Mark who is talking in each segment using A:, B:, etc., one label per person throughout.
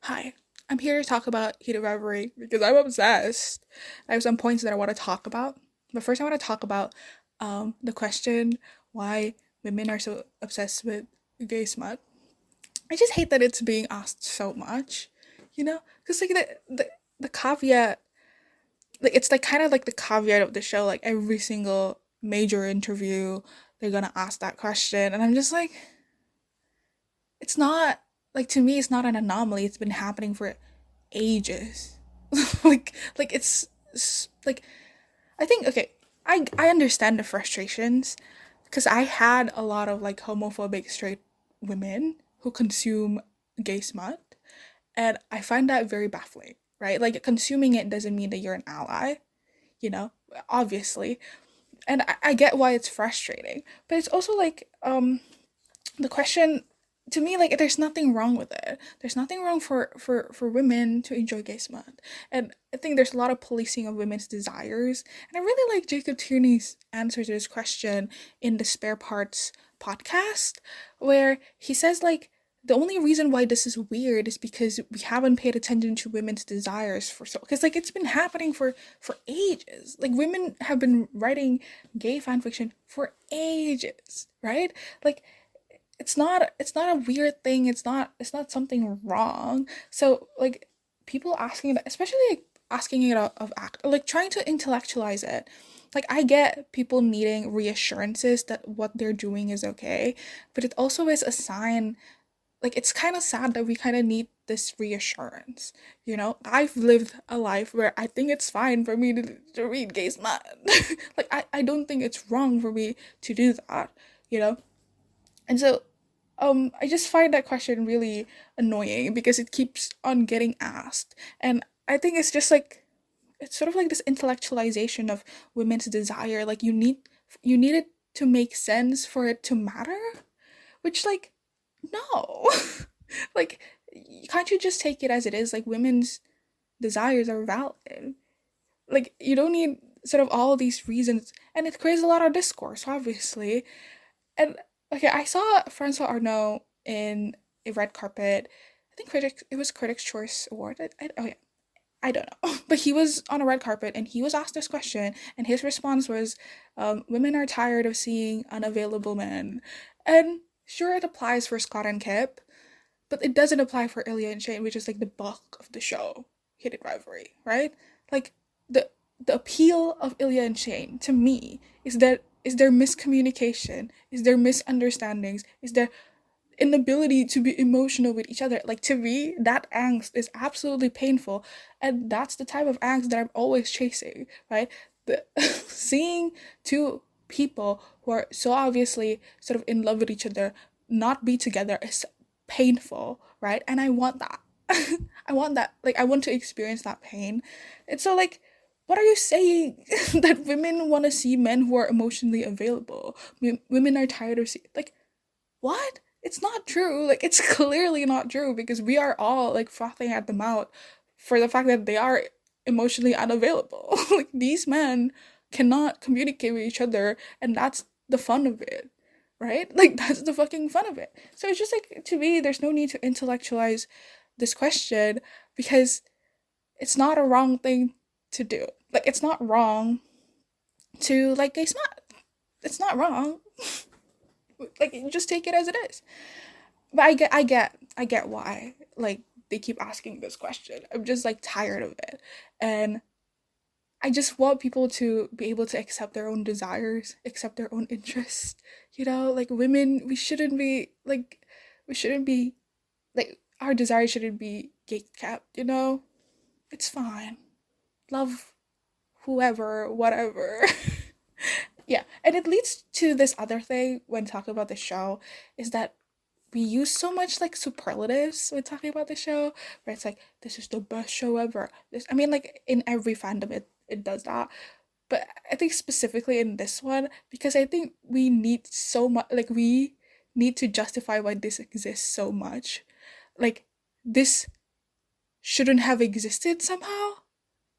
A: Hi, I'm here to talk about heated rivalry because I'm obsessed. I have some points that I want to talk about. But first, I want to talk about the question why women are so obsessed with gay smut. I just hate that it's being asked so much, Because, like, the caveat, like, it's like kind of like the caveat of the show, like, every single major interview, they're gonna ask that question. And I'm just like, it's not, like, to me, it's not an anomaly. It's been happening for ages. Like I think okay, I understand the frustrations because I had a lot of like homophobic straight women who consume gay smut, and I find that very baffling, right? Like consuming it doesn't mean that you're an ally, you know, obviously. And I get why it's frustrating, but it's also like the question to me, like, there's nothing wrong with it. There's nothing wrong for women to enjoy gay smut, and I think there's a lot of policing of women's desires. And I really like Jacob Tierney's answer to this question in the Spare Parts podcast, where he says like the only reason why this is weird is because we haven't paid attention to women's desires for so because like it's been happening for ages. Like women have been writing gay fan fiction for ages, right? Like it's not a weird thing. It's not something wrong. So like people asking that, especially like asking it of act, like trying to intellectualize it. Like I get people needing reassurances that what they're doing is okay, but it also is a sign. Like it's kind of sad that we kind of need this reassurance. I've lived a life where I think it's fine for me to read gay smut. Like I don't think it's wrong for me to do that. You know and so I just find that question really annoying because it keeps on getting asked. And I think it's just like it's sort of like this intellectualization of women's desire. Like you need it to make sense for it to matter, which like no. Like can't you just take it as it is? Like women's desires are valid. Like you don't need sort of all these reasons, and it creates a lot of discourse obviously. And okay, I saw Francois Arnault in a red carpet. I think it was Critics' Choice Award. Oh yeah, I don't know, but he was on a red carpet and he was asked this question, and his response was, "Women are tired of seeing unavailable men," and sure it applies for Scott and Kip, but it doesn't apply for Ilya and Shane, which is like the bulk of the show, Hidden Rivalry, right? Like the the appeal of Ilya and Shane to me is there miscommunication, is there misunderstandings, is there inability to be emotional with each other. Like to me, that angst is absolutely painful, and that's the type of angst that I'm always chasing, right? Seeing two people who are so obviously sort of in love with each other not be together is painful, right? And I want that. I want that. Like I want to experience that pain. And so like what are you saying? That women want to see men who are emotionally available. Women are tired of seeing like what? It's not true. Like it's clearly not true because we are all like frothing at the mouth for the fact that they are emotionally unavailable. Like these men cannot communicate with each other, and that's the fun of it. Right? Like that's the fucking fun of it. So it's just like to me there's no need to intellectualize this question because it's not a wrong thing to do. Like it's not wrong to like gay smut. It's not wrong. Like you just take it as it is. But I get why like they keep asking this question. I'm just like tired of it, and I just want people to be able to accept their own desires, accept their own interests. Like women, we shouldn't be like our desires shouldn't be gate kept. It's fine. Love whoever, whatever. Yeah, and it leads to this other thing when talking about the show is that we use so much like superlatives when talking about the show, where it's like this is the best show ever. This, I mean, like in every fandom, it does that, but I think specifically in this one because I think we need so much, like we need to justify why this exists so much. Like this shouldn't have existed somehow.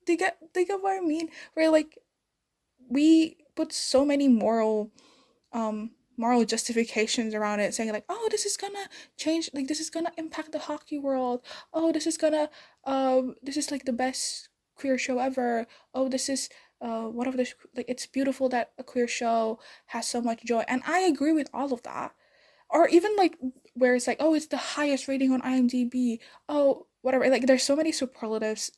A: They get what I mean? Where like we put so many moral moral justifications around it, saying like, oh, this is gonna change, like this is gonna impact the hockey world. Oh, this is like the best queer show ever. Oh, this is one of the like it's beautiful that a queer show has so much joy, and I agree with all of that. Or even like where it's like, oh, it's the highest rating on IMDb. Oh, whatever. Like there's so many superlatives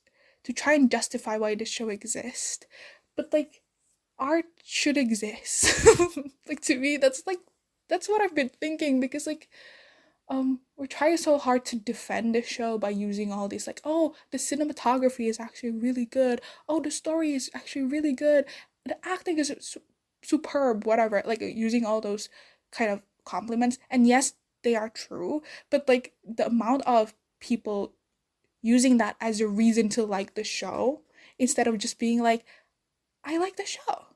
A: to try and justify why this show exists. But like art should exist. Like to me that's what I've been thinking, because like we're trying so hard to defend the show by using all these like, oh, the cinematography is actually really good. Oh, the story is actually really good. The acting is superb, whatever. Like using all those kind of compliments. And yes, they are true, but like the amount of people using that as a reason to like the show instead of just being like, I like the show.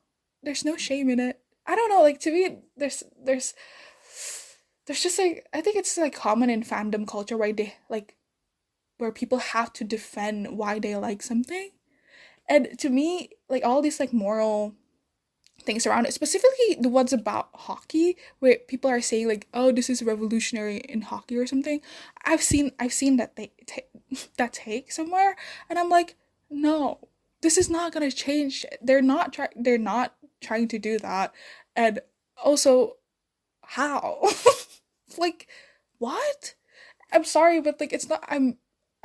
A: There's no shame in it. I don't know, like to me there's just like, I think it's like common in fandom culture where they like where people have to defend why they like something. And to me, like all these like moral things around it, specifically the ones about hockey, where people are saying like, oh, this is revolutionary in hockey or something. I've seen that they that take somewhere, and I'm like, no, this is not gonna change. They're not trying to do that. And also, how? Like, what? I'm sorry, but like it's not. I'm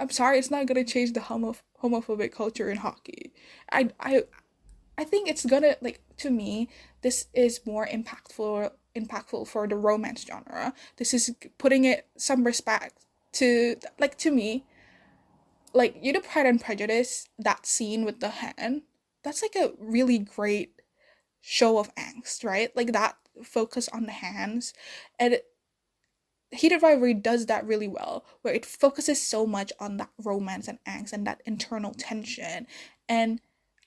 A: sorry, it's not gonna change the homophobic culture in hockey. I I I think it's gonna, like, to me, this is more impactful for the romance genre. This is putting it some respect to, like, to me, like, you know, Pride and Prejudice, that scene with the hand, that's like a really great show of angst, right? Like that focus on the hands. And Heated Rivalry does that really well, where it focuses so much on that romance and angst and that internal tension. And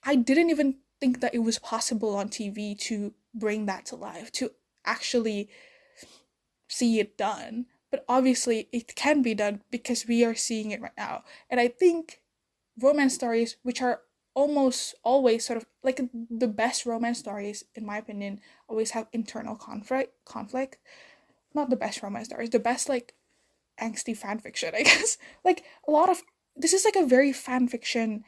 A: I didn't even think that it was possible on TV to bring that to life, to actually see it done. But obviously, it can be done because we are seeing it right now. And I think romance stories, which are almost always sort of like the best romance stories, in my opinion, always have internal conflict. Not the best romance stories, the best like angsty fan fiction, I guess. Like a lot of this is like a very fan fiction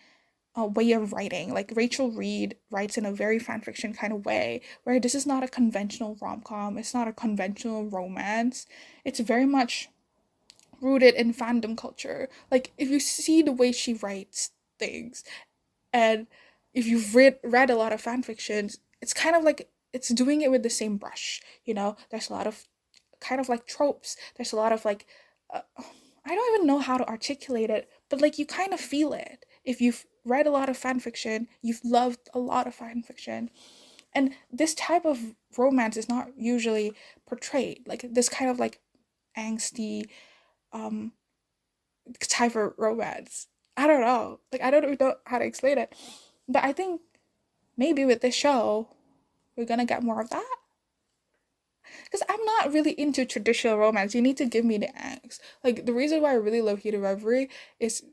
A: way of writing. Like Rachel Reed writes in a very fan fiction kind of way, where this is not a conventional rom com. It's not a conventional romance. It's very much rooted in fandom culture. Like if you see the way she writes things, and if you've read a lot of fan fictions, it's kind of like it's doing it with the same brush. You know, there's a lot of kind of like tropes. There's a lot of like, I don't even know how to articulate it, but like you kind of feel it. If you've read a lot of fan fiction, you've loved a lot of fan fiction. And this type of romance is not usually portrayed. Like this kind of like angsty um type of romance. I don't know. Like I don't even know how to explain it. But I think maybe with this show, we're gonna get more of that. Because I'm not really into traditional romance. You need to give me the angst. Like the reason why I really love Heated Reverie is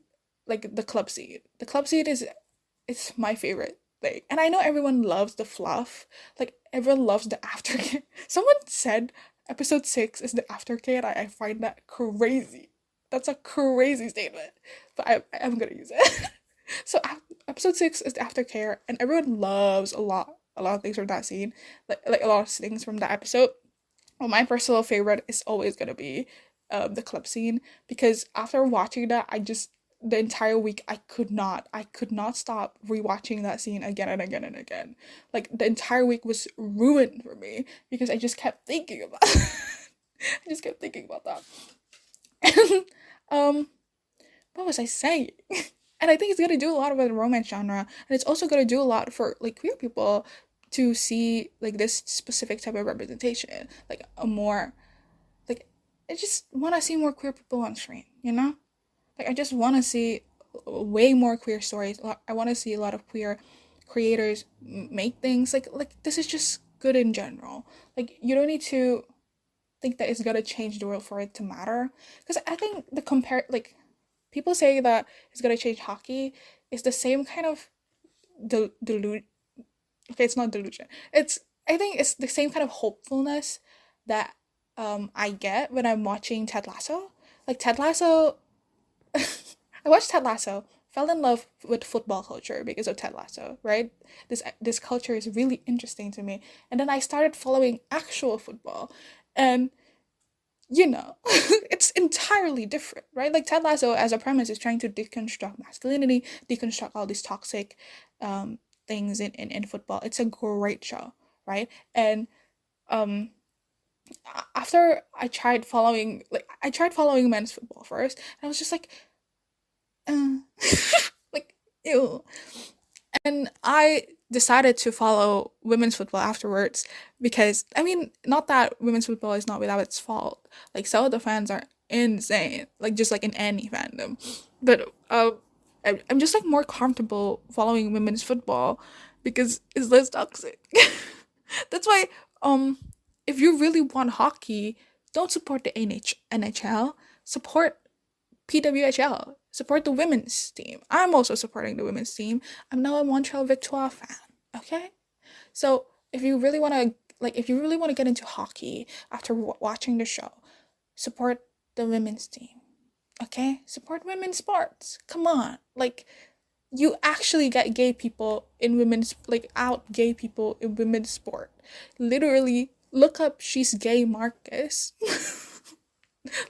A: like the club scene. The club scene is it's my favorite thing. And I know everyone loves the fluff. Like everyone loves the aftercare. Someone said episode 6 is the aftercare, and I find that crazy. That's a crazy statement. But I'm gonna use it. So episode 6 is the aftercare, and everyone loves a lot of things from that scene. Like a lot of things from that episode. Well, my personal favorite is always gonna be the club scene, because after watching that, I just the entire week I could not stop rewatching that scene again and again and again. Like the entire week was ruined for me because I just kept thinking about I just kept thinking about that. And what was I saying? And I think it's gonna do a lot with the romance genre, and it's also gonna do a lot for like queer people to see like this specific type of representation, like a more like I just want to see more queer people on screen, you know? Like I just want to see way more queer stories. I want to see a lot of queer creators make things like this is just good in general. Like you don't need to think that it's gonna change the world for it to matter. Because I think the compare like people say that it's gonna change hockey is the same kind of delusion. Okay, it's not delusion. It's I think it's the same kind of hopefulness that I get when I'm watching Ted Lasso. Like Ted Lasso, I watched Ted Lasso, fell in love with football culture because of Ted Lasso, right? This culture is really interesting to me. And then I started following actual football, and it's entirely different, right? Like Ted Lasso as a premise is trying to deconstruct masculinity, deconstruct all these toxic things in football. It's a great show, right? And um after I tried following men's football first, and I was just like, uh, like, ew. And I decided to follow women's football afterwards because, I mean, not that women's football is not without its fault. Like, some of the fans are insane, like, just like in any fandom. But I'm just like more comfortable following women's football because it's less toxic. That's why, um, if you really want hockey, don't support the NHL, support PWHL. Support the women's team. I'm also supporting the women's team. I'm now a Montreal Victoire fan. Okay, so if you really want to get into hockey after watching the show, support the women's team. Okay, support women's sports. Come on, like you actually get gay people in women's out gay people in women's sport. Literally, look up she's gay Marcus.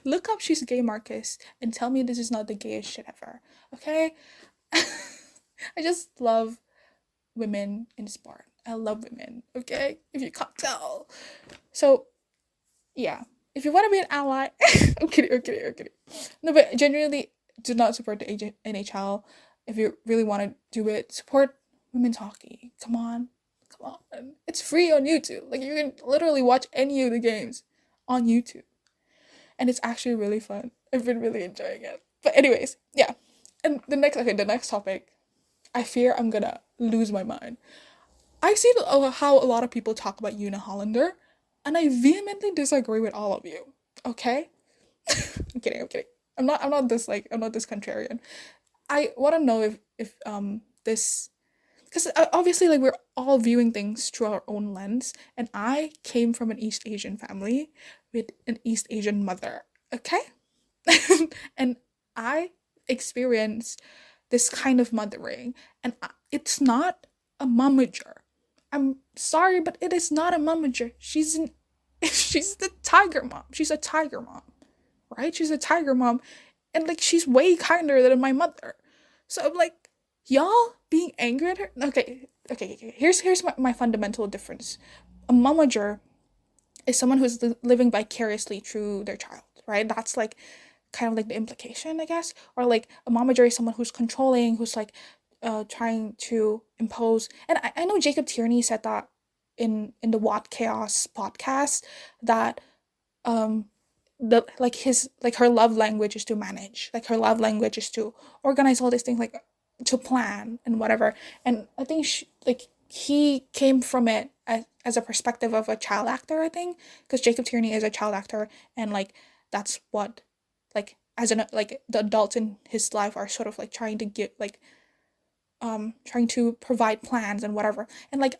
A: Look up she's gay Marcus and tell me this is not the gayest shit ever. Okay? I just love women in sport. I love women, okay? If you can't tell. So, yeah. If you want to be an ally, I'm kidding. No, but genuinely, do not support the NHL. If you really want to do it, support women's hockey. Come on. Come on. It's free on YouTube. Like, you can literally watch any of the games on YouTube. And it's actually really fun. I've been really enjoying it. But anyways, yeah. And the next topic, I fear I'm gonna lose my mind. I've seen how a lot of people talk about Una Hollander, and I vehemently disagree with all of you. Okay? I'm kidding. I'm not this contrarian. I want to know if this, because obviously like we're all viewing things through our own lens, and I came from an East Asian family with an East Asian mother. Okay? And I experienced this kind of mothering, and it's not a momager. I'm sorry, but it is not a momager. She's the tiger mom. She's a tiger mom, right? She's a tiger mom, and like she's way kinder than my mother. So I'm like, y'all being angry at her. Okay. Here's my fundamental difference. A momager is someone who's living vicariously through their child, right? That's like kind of like the implication, I guess. Or like a momager is someone who's controlling, who's like trying to impose. And I know Jacob Tierney said that in the What Chaos podcast, that um the like his like her love language is to manage. Like her love language is to organize all these things, like to plan and whatever. And I think he came from it as a perspective of a child actor, I think, because Jacob Tierney is a child actor, and like that's what, like, as an like the adults in his life are sort of like trying to get like trying to provide plans and whatever. And like,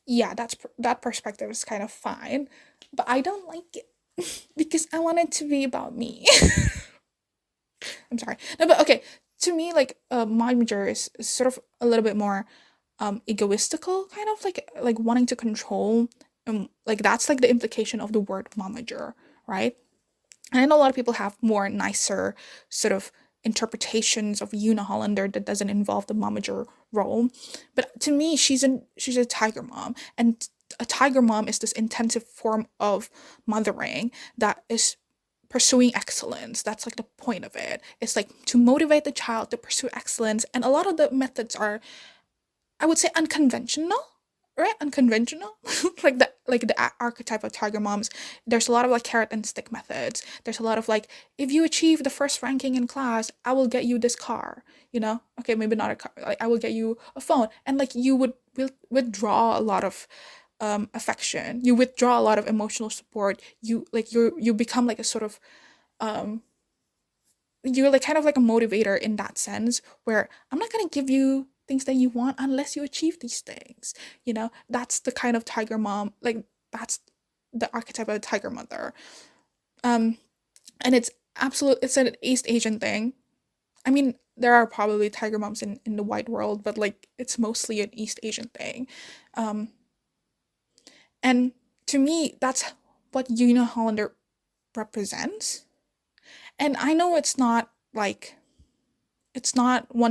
A: yeah, that perspective is kind of fine, but I don't like it because I want it to be about me. I'm sorry. No, but okay. To me, like, momager is sort of a little bit more egoistical, kind of like wanting to control. Like that's like the implication of the word momager, right? And I know a lot of people have more nicer sort of interpretations of Una Hollander that doesn't involve the momager role. But to me, she's a tiger mom, and a tiger mom is this intensive form of mothering that is pursuing excellence. That's like the point of it. It's like to motivate the child to pursue excellence, and a lot of the methods are, I would say, unconventional, right? Unconventional, like the archetype of tiger moms. There's a lot of like carrot and stick methods. There's a lot of like, if you achieve the first ranking in class, I will get you this car. Okay, maybe not a car. Like I will get you a phone, and like you would withdraw a lot of affection. You withdraw a lot of emotional support. You become like a sort of um you're like kind of like a motivator in that sense, where I'm not gonna give you things that you want unless you achieve these things. That's the kind of tiger mom, like that's the archetype of a tiger mother. Um, and it's an East Asian thing. I mean, there are probably tiger moms in the white world, but like it's mostly an East Asian thing. Um, and to me, that's what Una Hollander represents. And I know it's not one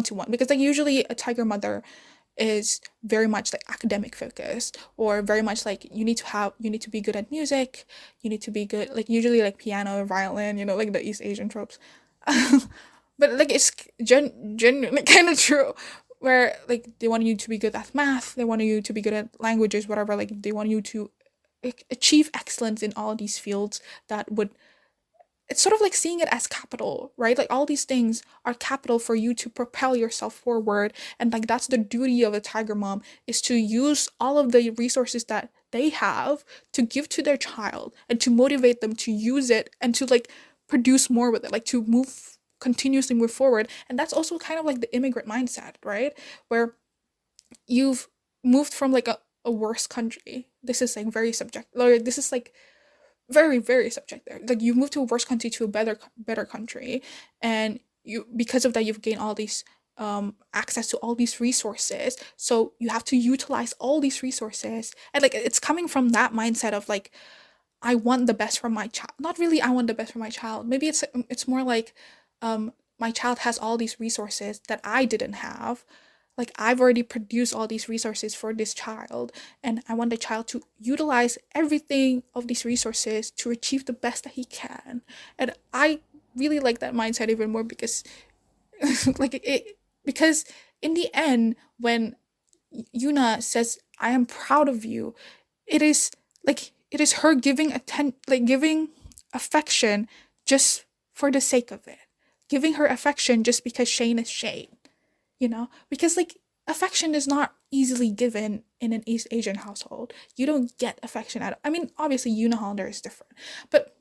A: to one because like usually a tiger mother is very much like academic focused or very much like you need to be good at music, you need to be good like usually like piano, violin, like the East Asian tropes. But like it's genuinely kind of true where like they want you to be good at math, they want you to be good at languages, whatever, like they want you to achieve excellence in all these fields that would it's sort of like seeing it as capital, right? Like all these things are capital for you to propel yourself forward. And like that's the duty of a tiger mom is to use all of the resources that they have to give to their child and to motivate them to use it and to like produce more with it, like to continuously move forward. And that's also kind of like the immigrant mindset, right? Where you've moved from like a worse country. This is like very subjective. Like, this is like very very subjective, like you've moved to a worse country to a better country, and you because of that you've gained all these access to all these resources, so you have to utilize all these resources, and like it's coming from that mindset of like I want the best for my child. Not really I want the best for my child, maybe it's more like my child has all these resources that I didn't have, like I've already produced all these resources for this child, and I want the child to utilize everything of these resources to achieve the best that he can. And I really like that mindset even more because like it because in the end when Yuna says I am proud of you, it is it is her giving affection just for the sake of it. Giving her affection just because Shane is Shane, because like affection is not easily given in an East Asian household. You don't get affection I mean obviously Una Hollander is different, but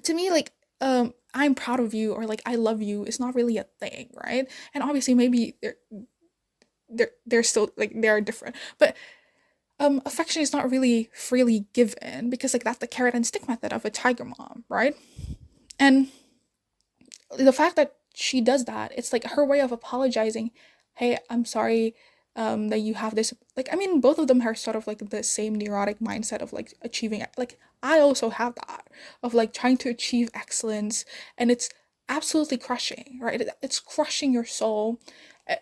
A: to me like I'm proud of you or like I love you is not really a thing, right? And obviously maybe they're still like they are different, but affection is not really freely given because like that's the carrot and stick method of a tiger mom, right? And the fact that she does that, it's like her way of apologizing. Hey, I'm sorry that you have this. Like, I mean, both of them are sort of like the same neurotic mindset of like achieving. Like, I also have that of like trying to achieve excellence, and it's absolutely crushing, right? It's crushing your soul.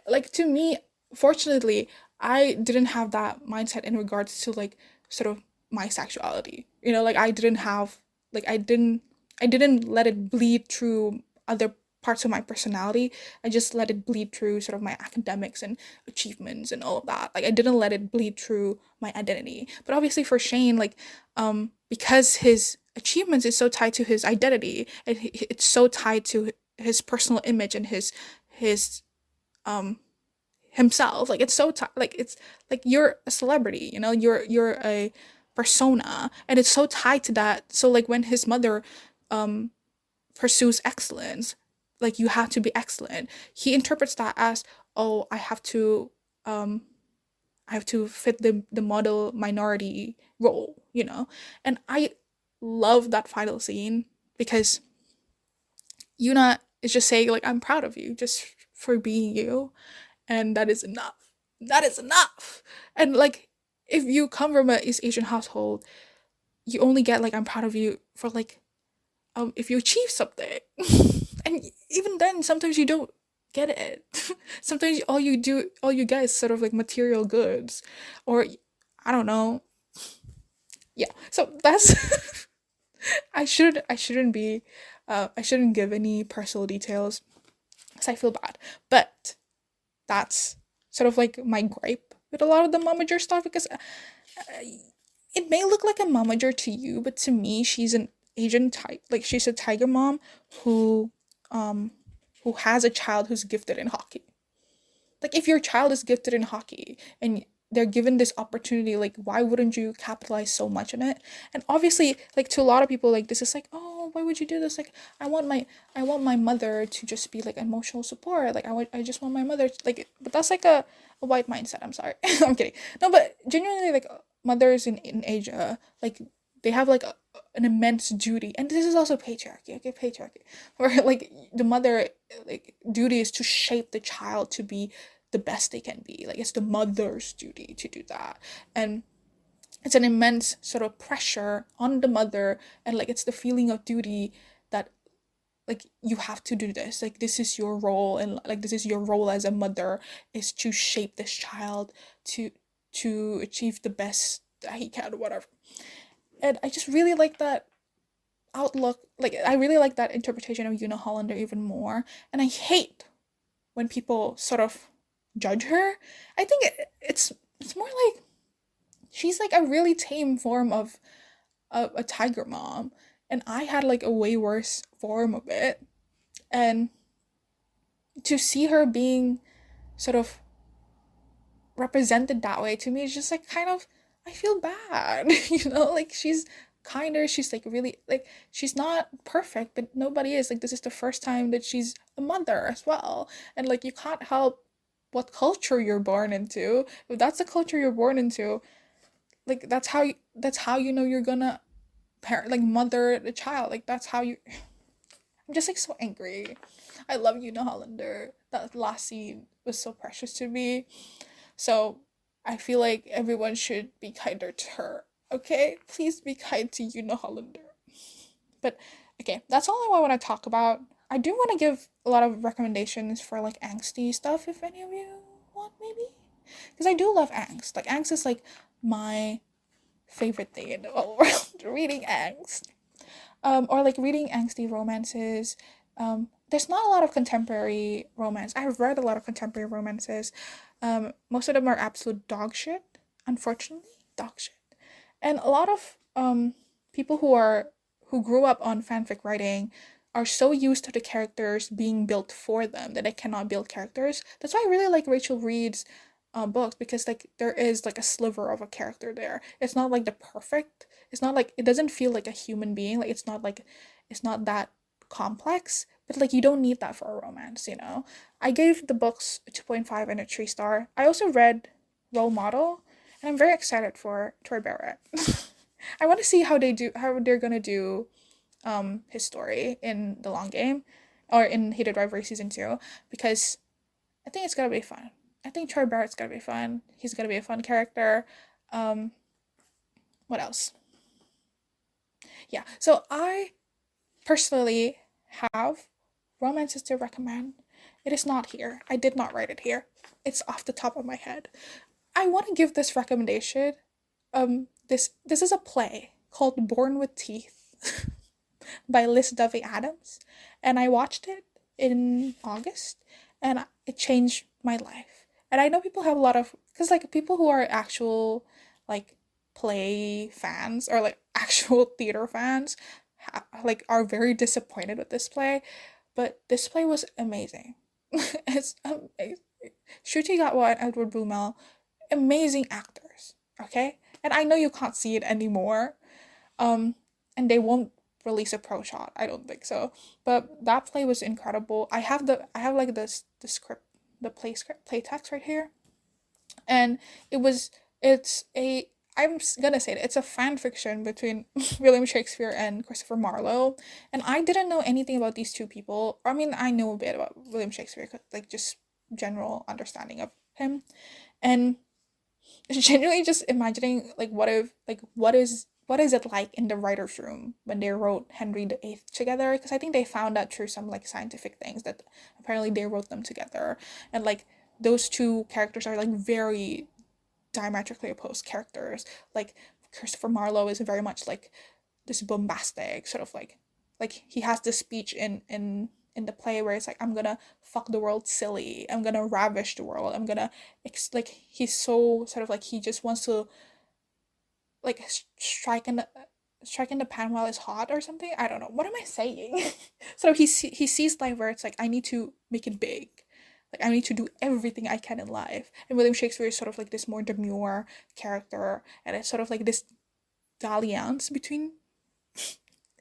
A: Like, to me, fortunately, I didn't have that mindset in regards to like sort of my sexuality. Like I didn't have like I didn't let it bleed through other parts of my personality. I just let it bleed through sort of my academics and achievements and all of that. Like I didn't let it bleed through my identity. But obviously for Shane, like because his achievements is so tied to his identity, and it's so tied to his personal image and his um himself. Like it's so like it's like you're a celebrity, you're a persona, and it's so tied to that. So like when his mother um pursues excellence, like you have to be excellent, he interprets that as, oh, um I have to fit the model minority role, and I love that final scene because Yuna is just saying like I'm proud of you just for being you, and that is enough. That is enough. And like if you come from a East Asian household, you only get like I'm proud of you for like if you achieve something. And even then sometimes you don't get it. Sometimes all you get is sort of like material goods, or I don't know. Yeah, so that's I shouldn't give any personal details because I feel bad, but that's sort of like my gripe with a lot of the momager stuff because it may look like a momager to you, but to me, she's an Asian type. Like she's a tiger mom who, um, who has a child who's gifted in hockey. Like if your child is gifted in hockey and they're given this opportunity, like why wouldn't you capitalize so much on it? And obviously, like to a lot of people, like this is like, oh, why would you do this? Like I want my mother to just be like emotional support. Like I just want my mother to, like, but that's like a white mindset. I'm sorry, I'm kidding. No, but genuinely, like mothers in Asia, like they have like an immense duty, and this is also patriarchy, okay, patriarchy, where like the mother, like, duty is to shape the child to be the best they can be. Like, it's the mother's duty to do that, and it's an immense sort of pressure on the mother, and like it's the feeling of duty that, like, you have to do this, like this is your role, and like this is your role as a mother, is to shape this child to achieve the best that he can, whatever. And I just really like that outlook. Like, I really like that interpretation of Una Hollander even more. And I hate when people sort of judge her. I think it's more like she's like a really tame form of a tiger mom, and I had like a way worse form of it. And to see her being sort of represented that way, to me is just like kind of, I feel bad. Like, she's kinder, she's like really, like, she's not perfect, but nobody is. Like, this is the first time that she's a mother as well, and like you can't help what culture you're born into. If that's the culture you're born into, like, that's how you know you're gonna parent, like, mother the child. Like, that's how you. I'm just like so angry. I love Una Hollander. That last scene was so precious to me. So I feel like everyone should be kinder to her. Okay? Please be kind to Una Hollander. But okay, that's all I want to talk about. I do want to give a lot of recommendations for like angsty stuff if any of you want, maybe. Because I do love angst. Like, angst is like my favorite thing in the whole world. Reading angst. Or like reading angsty romances. There's not a lot of contemporary romance. I've read a lot of contemporary romances. Most of them are absolute dog shit, unfortunately, dog shit. And a lot of people who grew up on fanfic writing are so used to the characters being built for them that they cannot build characters. That's why I really like Rachel Reed's books, because like there is like a sliver of a character there. It's not like the perfect. It's not like, it doesn't feel like a human being. Like, it's not that complex. But like, you don't need that for a romance. I gave the books a 2.5 and a 3-star. I also read Role Model, and I'm very excited for Troy Barrett. I want to see how they're gonna do his story in the long game, or in Hated Rivalry season 2, because I think it's gonna be fun. I think Troy Barrett's gonna be fun. He's gonna be a fun character. Um, what else? Yeah, so I personally have romances to recommend. It is not here. I did not write it here. It's off the top of my head. I want to give this recommendation. This is a play called Born with Teeth by Liz Duffy Adams, and I watched it in August, and it changed my life. And I know people have a lot of, because like people who are actual like play fans, or like actual theater fans, like are very disappointed with this play, but this play was amazing. It's amazing. Shruti Gatwa and Edward Blumel, amazing actors. Okay, and I know you can't see it anymore, and they won't release a pro shot. I don't think so. But that play was incredible. I have like the script, the play text right here, and it's a, I'm gonna say it, it's a fan fiction between William Shakespeare and Christopher Marlowe, and I didn't know anything about these two people. I mean, I know a bit about William Shakespeare, like just general understanding of him, and genuinely just imagining like what is it like in the writer's room when they wrote Henry VIII together, because I think they found that through some like scientific things that apparently they wrote them together, and like those two characters are like very diametrically opposed characters. Like, Christopher Marlowe is very much like this bombastic sort of like he has this speech in the play where it's like, I'm gonna fuck the world silly, I'm gonna ravish the world, I'm gonna like, he's so sort of like, he just wants to like strike in the pan while it's hot or something. I don't know, what am I saying? So he sees life where it's like, I need to make it big, like I need to do everything I can in life. And William Shakespeare is sort of like this more demure character, and it's sort of like this dalliance between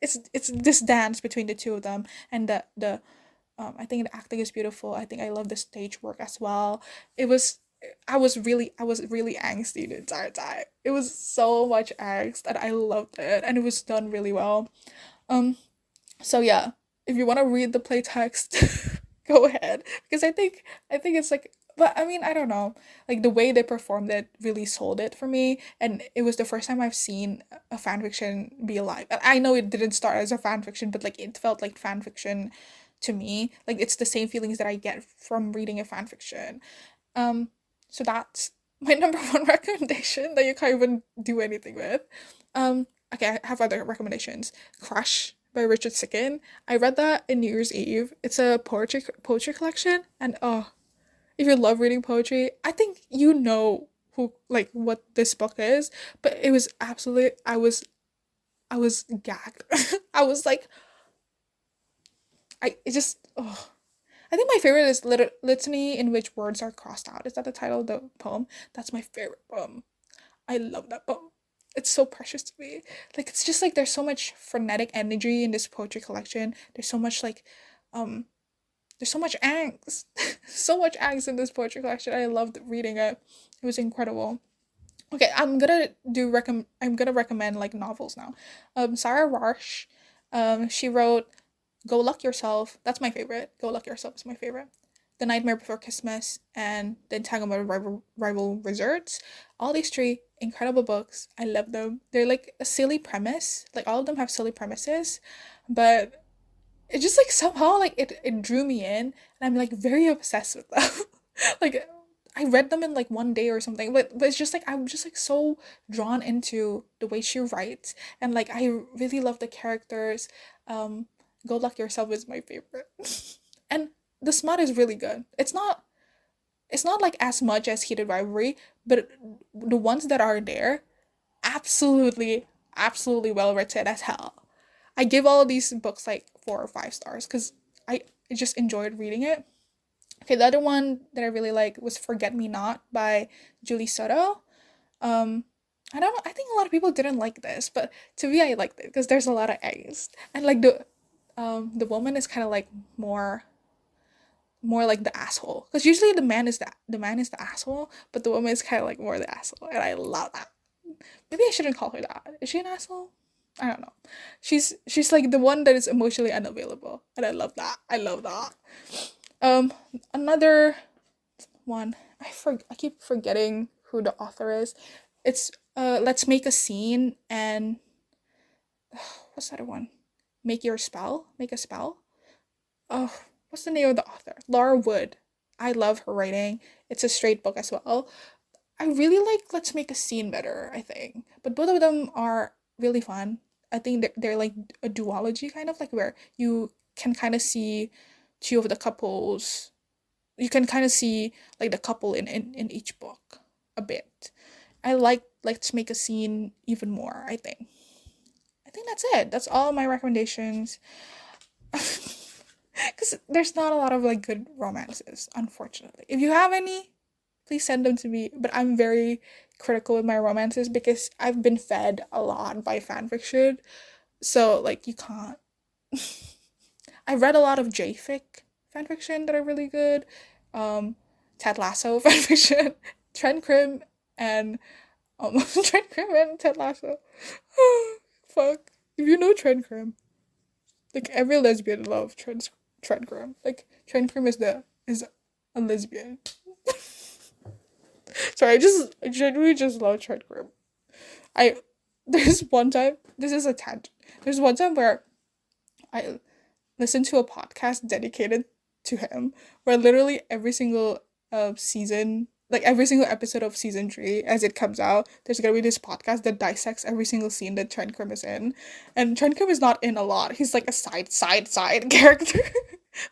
A: it's this dance between the two of them, and the I think the acting is beautiful. I think I love the stage work as well. I was really angsty the entire time. It was so much angst and I loved it and it was done really well. Um so yeah, if you want to read the playtext, go ahead because I think it's like, but I mean, I don't know. Like the way they performed it really sold it for me, and it was the first time I've seen a fan fiction be alive. And I know it didn't start as a fan fiction, but like it felt like fan fiction to me. Like it's the same feelings that I get from reading a fan fiction. Um, so that's my number one recommendation that you can't even do anything with. Okay, I have other recommendations. Crush by Richard Siken. I read that in New Year's Eve. It's a poetry collection, and oh, if you love reading poetry, I think you know who like what this book is. But it was absolutely I was gagged. I was like I it just oh. I think my favorite is Litany in which words are crossed out. Is that the title of the poem? That's my favorite poem. I love that poem. It's so precious to me. Like it's just like there's so much frenetic energy in this poetry collection. Um there's so much angst. So much angst in this poetry collection. I loved reading it. It was incredible. Okay, I'm gonna recommend like novels now. Sara Raasch, she wrote Go Luck Yourself. That's my favorite. Go Luck Yourself is my favorite. The Nightmare Before Christmas and The Entanglement Rival Resorts. All these three incredible books. I love them. They're like a silly premise. Like all of them have silly premises, but it just like somehow like it drew me in and I'm like very obsessed with them. Like I read them in like one day or something, but it's just like I'm just like so drawn into the way she writes and like I really love the characters. Um Go Luck Yourself is my favorite. And the smut is really good. It's not like as much as Heated Rivalry, but the ones that are there, absolutely well written as hell. I give all of these books like 4 or 5 stars because I just enjoyed reading it. Okay, the other one that I really like was Forget Me Not by Julie Soto. Um, I don't know. I think a lot of people didn't like this, but to me, I liked it because there's a lot of angst and like the woman is kind of like more like the asshole because usually the man is the asshole, but the woman is kind of like more the asshole, and I love that. Maybe I shouldn't call her that. Is she an asshole? I don't know. She's like the one that is emotionally unavailable, and I love that. I love that. Um, Another one. I keep forgetting who the author is. It's Let's Make a Scene and what's that one? Make a spell. Oh, what's the name of the author? Laura Wood. I love her writing. It's a straight book as well. I really like Let's Make a Scene better, I think. But both of them are really fun. I think they're like a duology kind of like where you can kind of see two of the couples. You can kind of see like the couple in each book a bit. I like Let's Make a Scene even more, I think. I think that's it. That's all my recommendations. Because there's not a lot of like good romances, unfortunately. If you have any, please send them to me. But I'm very critical with my romances because I've been fed a lot by fanfiction. So like you can't. I read a lot of JFic fanfiction that are really good. Um, Ted Lasso fanfiction, Trent Crim, and Trent Crim and Ted Lasso. Fuck. If you know Trent Crim, like every lesbian loves Trent Crim. Like Trent Crim is a lesbian. Sorry, I genuinely just love Trent Crim. I there's one time this is a tangent. There's one time where I listened to a podcast dedicated to him, where literally every single season, like every single episode of season 3, as it comes out, there's gonna be this podcast that dissects every single scene that Trent Crim is in, and Trent Crim is not in a lot. He's like a side character.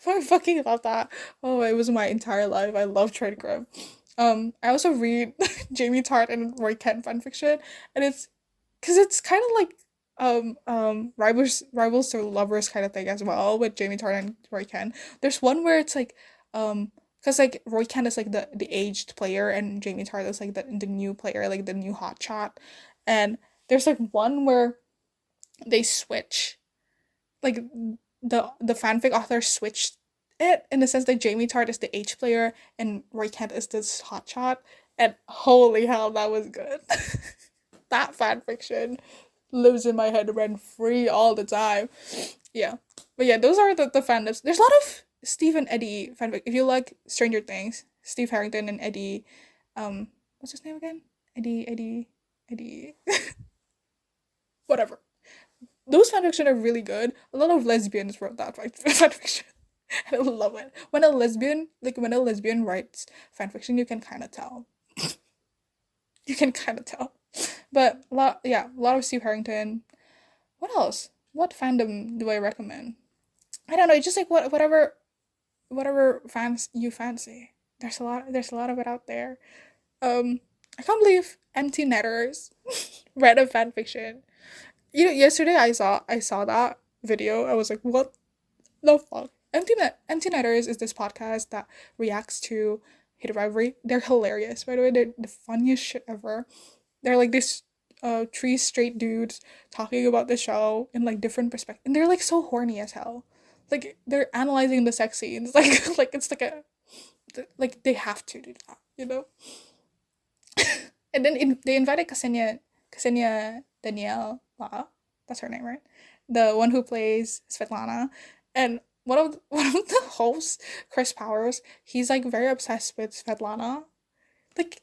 A: But I fucking love that. Oh, it was my entire life. I love Trent Crim. I also read Jamie Tart and Roy Kent fanfiction, and it's because it's kind of like rivals to lovers kind of thing as well with Jamie Tart and Roy Kent. There's one where it's like because like Roy Kent is like the aged player and Jamie Tart is like the new player, like the new hotshot, and there's like one where they switch, like the fanfic author switched it in the sense that Jamie Tart is the H player and Roy Kent is this hotshot. And holy hell, that was good. That fan fiction lives in my head rent free all the time. Yeah. But yeah, those are the fandoms. There's a lot of Steve and Eddie fanfic. If you like Stranger Things, Steve Harrington and Eddie, what's his name again? Eddie, whatever. Those fanfiction are really good. A lot of lesbians wrote that fanfiction. And I love it. When a lesbian writes fanfiction, you can kind of tell. You can kind of tell. But a lot of Steve Harrington. What else? What fandom do I recommend? I don't know. It's just like whatever fans you fancy. There's a lot. There's a lot of it out there. I can't believe empty netters read a fanfiction. You know, yesterday I saw that video. I was like, what the fuck? Empty netters is this podcast that reacts to hate rivalry. They're hilarious. By the way, they're the funniest shit ever. They're like this three straight dudes talking about the show in like different perspectives, and they're like so horny as hell. Like they're analyzing the sex scenes, like it's like like they have to do that, you know. And then they invited Ksenia Danielle. That's her name, right? The one who plays Svetlana, and one of the hosts, Chris Powers. He's like very obsessed with Svetlana, like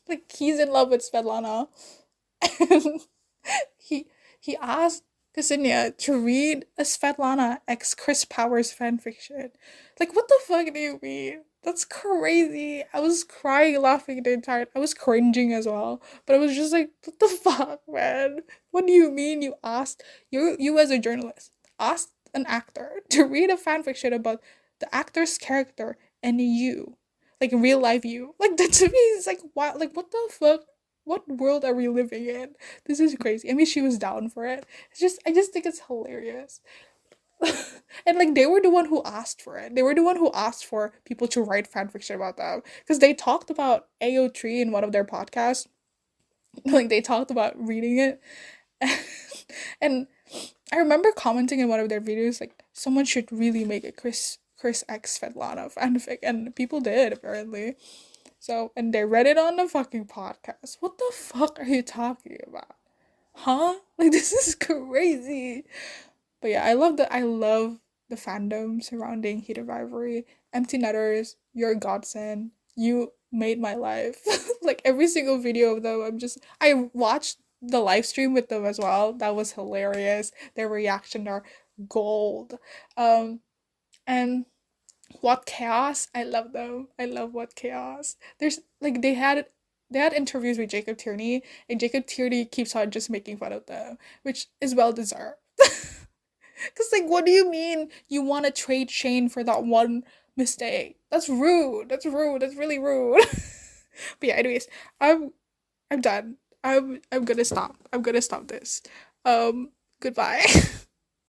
A: like he's in love with Svetlana. And he he asked Ksenia to read a Svetlana ex Chris Powers fanfiction. Like, what the fuck do you mean? That's crazy. I was crying, laughing the entire. I was cringing as well, but I was just like, what the fuck, man? What do you mean you asked you as a journalist asked an actor to read a fanfiction about the actor's character and you, like real life you? Like that to me is like what? Like what the fuck? What world are we living in? This is crazy. I mean, she was down for it. I just think it's hilarious. And like they were the one who asked for it. They were the one who asked for people to write fanfiction about them because they talked about AO3 in one of their podcasts. Like they talked about reading it, and I remember commenting in one of their videos like someone should really make a Chris X Svetlana fanfic, and people did apparently. So and they read it on the fucking podcast. What the fuck are you talking about? Huh? Like this is crazy. But yeah, I love the fandom surrounding Heated Rivalry. Empty Netters, you're a godsend. You made my life. Like every single video of them, I watched the live stream with them as well. That was hilarious. Their reaction are gold. And What Chaos, I love them. I love What Chaos. There's like they had interviews with Jacob Tierney, and Jacob Tierney keeps on just making fun of them, which is well deserved. Cause like, what do you mean you want to trade Shane for that one mistake? That's rude. That's rude. That's really rude. But yeah, anyways, I'm done. I'm gonna stop. I'm gonna stop this. Goodbye.